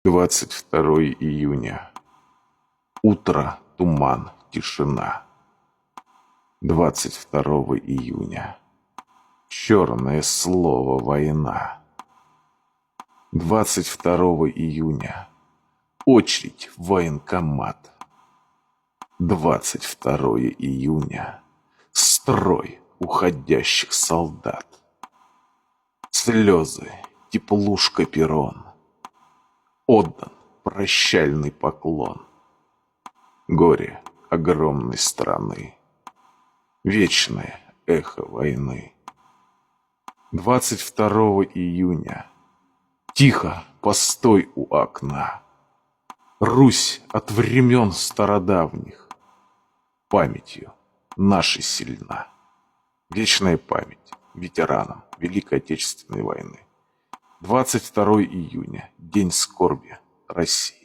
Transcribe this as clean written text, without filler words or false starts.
22 июня. Утро, туман, тишина. 22 июня. Черное слово «война». 22 июня. Очередь в военкомат. 22 июня. Строй уходящих солдат. Слезы, теплушка перрон. Отдан прощальный поклон. Горе огромной страны. Вечное эхо войны. 22 июня. Тихо, постой у окна. Русь от времен стародавних. Памятью нашей сильна. Вечная память ветеранам Великой Отечественной войны. 22 июня. День скорби России.